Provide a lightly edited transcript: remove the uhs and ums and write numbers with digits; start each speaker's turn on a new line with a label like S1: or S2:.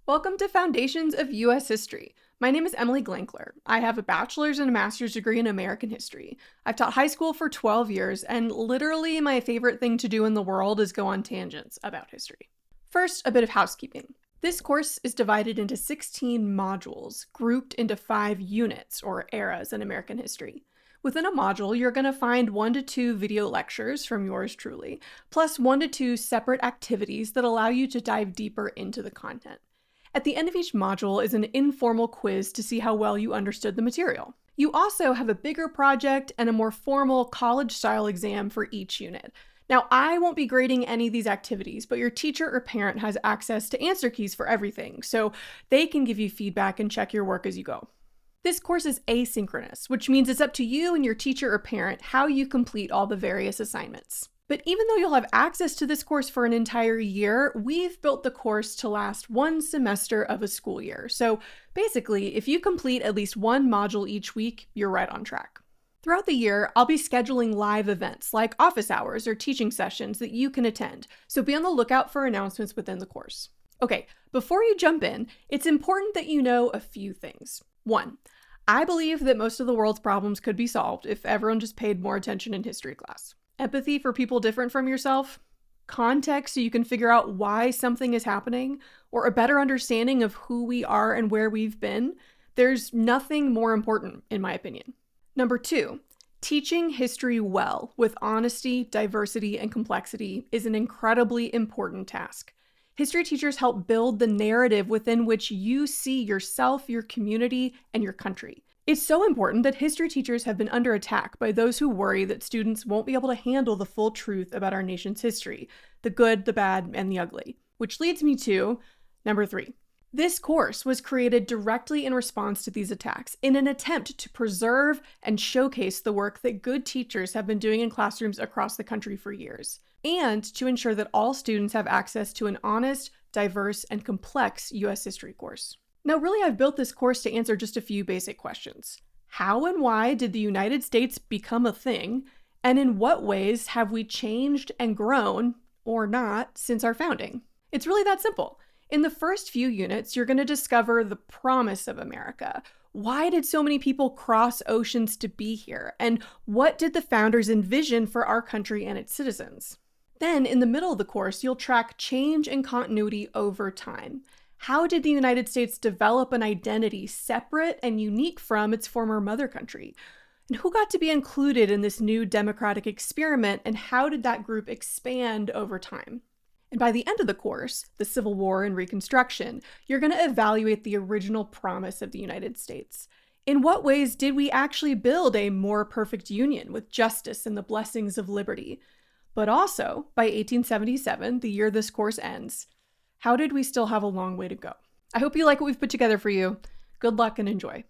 S1: Welcome to Foundations of U.S. History. My name is Emily Glankler. I have a bachelor's and a master's degree in American history. I've taught high school for 12 years, and literally my favorite thing to do in the world is go on tangents about history. First, a bit of housekeeping. This course is divided into 16 modules, grouped into 5 units, or eras in American history. Within a module, you're going to find 1 to 2 video lectures from yours truly, plus 1 to 2 separate activities that allow you to dive deeper into the content. At the end of each module is an informal quiz to see how well you understood the material. You also have a bigger project and a more formal college-style exam for each unit. Now, I won't be grading any of these activities, but your teacher or parent has access to answer keys for everything, so they can give you feedback and check your work as you go. This course is asynchronous, which means it's up to you and your teacher or parent how you complete all the various assignments. But even though you'll have access to this course for an entire year, we've built the course to last 1 semester of a school year. So basically, if you complete at least 1 module each week, you're right on track. Throughout the year, I'll be scheduling live events like office hours or teaching sessions that you can attend, so be on the lookout for announcements within the course. Okay, before you jump in, it's important that you know a few things. 1, I believe that most of the world's problems could be solved if everyone just paid more attention in history class. Empathy for people different from yourself, context so you can figure out why something is happening, or a better understanding of who we are and where we've been. There's nothing more important, in my opinion. Number 2, teaching history well with honesty, diversity, and complexity is an incredibly important task. History teachers help build the narrative within which you see yourself, your community, and your country. It's so important that history teachers have been under attack by those who worry that students won't be able to handle the full truth about our nation's history, the good, the bad, and the ugly. Which leads me to number 3. This course was created directly in response to these attacks in an attempt to preserve and showcase the work that good teachers have been doing in classrooms across the country for years, and to ensure that all students have access to an honest, diverse, and complex U.S. history course. Now, really, I've built this course to answer just a few basic questions. How and why did the United States become a thing? And in what ways have we changed and grown, or not, since our founding? It's really that simple. In the first few units, you're going to discover the promise of America. Why did so many people cross oceans to be here? And what did the founders envision for our country and its citizens? Then, in the middle of the course, you'll track change and continuity over time. How did the United States develop an identity separate and unique from its former mother country? And who got to be included in this new democratic experiment, and how did that group expand over time? And by the end of the course, the Civil War and Reconstruction, you're going to evaluate the original promise of the United States. In what ways did we actually build a more perfect union with justice and the blessings of liberty? But also, by 1877, the year this course ends, how did we still have a long way to go? I hope you like what we've put together for you. Good luck and enjoy.